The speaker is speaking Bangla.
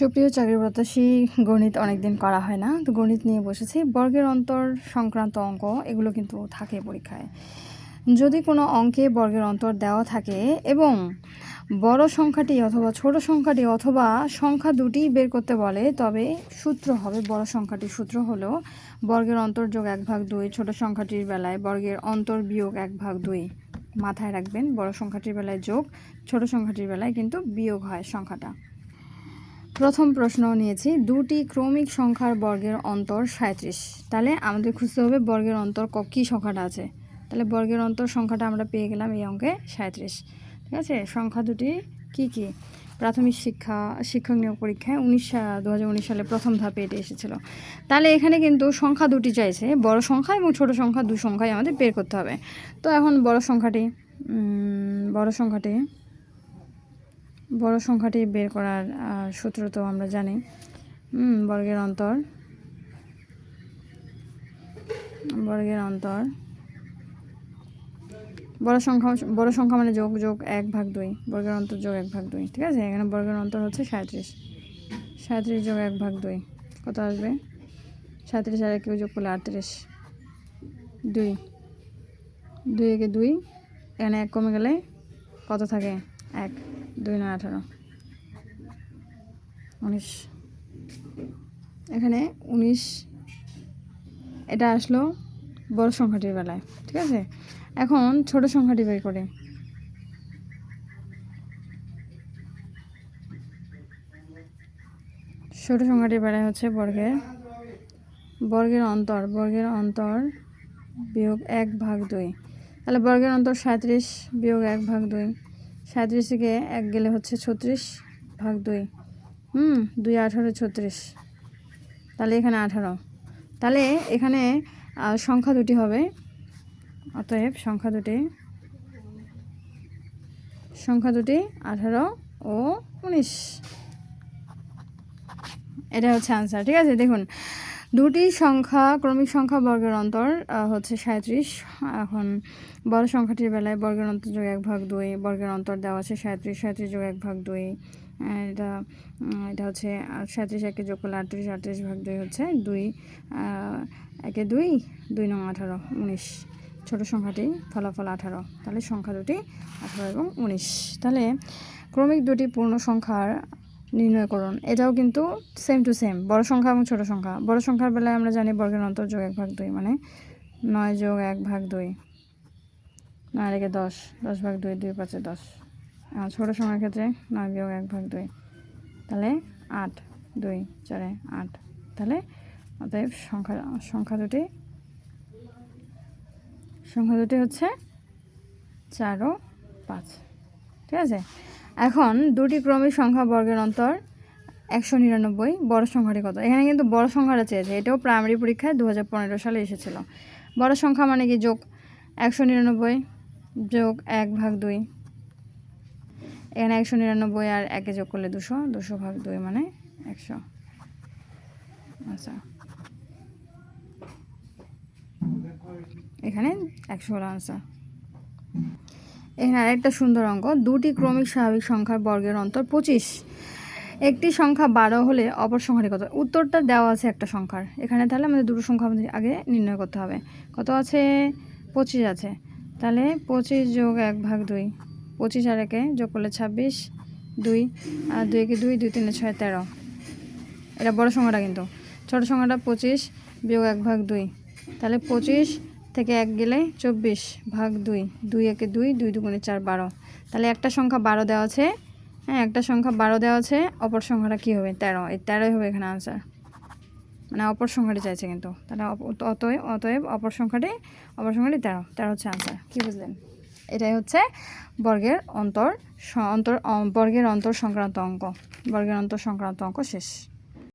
সুপ্রিয় চাকরি প্রত্যাশী, গণিত অনেকদিন করা হয় না, তো গণিত নিয়ে বসেছি। বর্গের অন্তর সংক্রান্ত অঙ্ক এগুলো কিন্তু থাকে পরীক্ষায়। যদি কোনো অঙ্কে বর্গের অন্তর দেওয়া থাকে এবং বড় সংখ্যাটি অথবা ছোট সংখ্যাটি অথবা সংখ্যা দুটি বের করতে বলে, তবে সূত্র হবে বড় সংখ্যাটির সূত্র হলো বর্গের অন্তর যোগ 1/2, ছোট সংখ্যাটির বেলায় বর্গের অন্তর বিয়োগ 1/2। মাথায় রাখবেন, বড় সংখ্যাটির বেলায় যোগ, ছোট সংখ্যাটির বেলায় কিন্তু বিয়োগ হয় সংখ্যাটা। প্রথম প্রশ্ন নিয়েছি, দুটি ক্রমিক সংখ্যার বর্গের অন্তর 37। তাহলে আমাদের খুঁজতে হবে বর্গের অন্তর কী সংখ্যাটা আছে। তাহলে বর্গের অন্তর সংখ্যাটা আমরা পেয়ে গেলাম এই অঙ্কে 37। ঠিক আছে, সংখ্যা দুটি কি কি? প্রাথমিক শিক্ষক নিয়োগ পরীক্ষায় 2019 সালে প্রথম ধাপে এটি এসেছিল। তাহলে এখানে কিন্তু সংখ্যা দুটি চাইছে, বড় সংখ্যা এবং ছোট সংখ্যা, দুই সংখ্যাই আমাদের বের করতে হবে। তো এখন বড় সংখ্যাটি বের করার সূত্র তো আমরা জানি, বর্গের অন্তর বড় সংখ্যা মানে যোগ 1/2, বর্গের অন্তর যোগ 1/2। ঠিক আছে, এখানে বর্গের অন্তর হচ্ছে 37 যোগ 1/2 কত আসবে? 37 আর কেউ যোগ করলে 38, 2 একে 2, এখানে 1 কমে গেলে কত থাকে? 1, 2 9 18, 19। এখানে 19 এটা আসলো বড় সংখ্যাটির বেলায়। ঠিক আছে, এখন ছোট সংখ্যাটি বের করে। ছোট সংখ্যাটির বেলায় হচ্ছে বর্গের অন্তর বিয়োগ 1/2। তাহলে বর্গের অন্তর 37 বিয়োগ 1/2, 37 থেকে 1 গেলে হচ্ছে 36/2। 2 18 36, তাহলে এখানে 18। তাহলে এখানে সংখ্যা দুটি হবে, অতএব সংখ্যা দুটি 18 ও 19। এটা হচ্ছে আনসার। ঠিক আছে, দেখুন দুটি ক্রমিক সংখ্যা বর্গের অন্তর হচ্ছে 37। এখন বড় সংখ্যাটির বেলায় বর্গের অন্তর যোগ 1/2, বর্গের অন্তর দেওয়া আছে 37 যোগ 1/2। এটা হচ্ছে 37 একে যোগ করলে 38/2 হচ্ছে 2, একে 2, 2 9 18, 19। ছোট সংখ্যাটি ফলাফল 18। তাহলে সংখ্যা দুটি 18 এবং 19। তাহলে ক্রমিক দুটি পূর্ণ সংখ্যার নির্ণয় করুন। এটাও কিন্তু সেম টু সেম, বড় সংখ্যা এবং ছোট সংখ্যা। বড় সংখ্যার বেলায় আমরা জানি বর্গের অন্তর যোগ 1/2, মানে 9 যোগ 1/2, 9 একে 10, 10/2, 2 5 10। ছোট সংখ্যার ক্ষেত্রে 9 বিয়োগ 1/2, তাহলে 8, 2 4 8। তাহলে অতএব সংখ্যা দুটি হচ্ছে 4 ও 5। ঠিক আছে, এখন দুটি ক্রমিক সংখ্যা বর্গের অন্তর 199, বড় সংখ্যাটি কত? এখানে কিন্তু বড় সংখ্যাটা চেয়েছে, এটাও প্রাইমারি পরীক্ষায় 2015 সালে এসেছিল। বড় সংখ্যা মানে কি? যোগ 199 যোগ 1/2। এখানে 199 আর 1 যোগ করলে 200, 200/2 মানে 100। আচ্ছা, এখানে 100 হলো আনসার। এখানে আরেকটা সুন্দর অঙ্ক, দুটি ক্রমিক স্বাভাবিক সংখ্যার বর্গের অন্তর 25। একটি সংখ্যা 12 হলে অপর সংখ্যাটি কত? উত্তরটা দেওয়া আছে একটা সংখ্যার এখানে, তাহলে আমাদের দুটো সংখ্যা আমাদের আগে নির্ণয় করতে হবে। কত আছে? 25 আছে। তাহলে 25 যোগ 1/2, 25 আর 1 যোগ করলে 26, 2 আর 2 একে 2, 2 3 6 13। এটা বড় সংখ্যাটা, কিন্তু ছোট সংখ্যাটা 25 বিয়োগ 1/2। তাহলে 25 থেকে 1 গেলে 24/2, 2 একে 2, 2 2 4 12। তাহলে একটা সংখ্যা 12 দেওয়া আছে, একটা সংখ্যা 12 দেওয়া আছে, অপর সংখ্যাটা কী হবে? 13। এই 13 হবে এখানে আনসার, মানে অপর সংখ্যাটি চাইছে কিন্তু। তাহলে অতএব অপর সংখ্যাটি 13 হচ্ছে আনসার। কী বুঝলেন? এটাই হচ্ছে বর্গের অন্তর সংক্রান্ত অঙ্ক শেষ।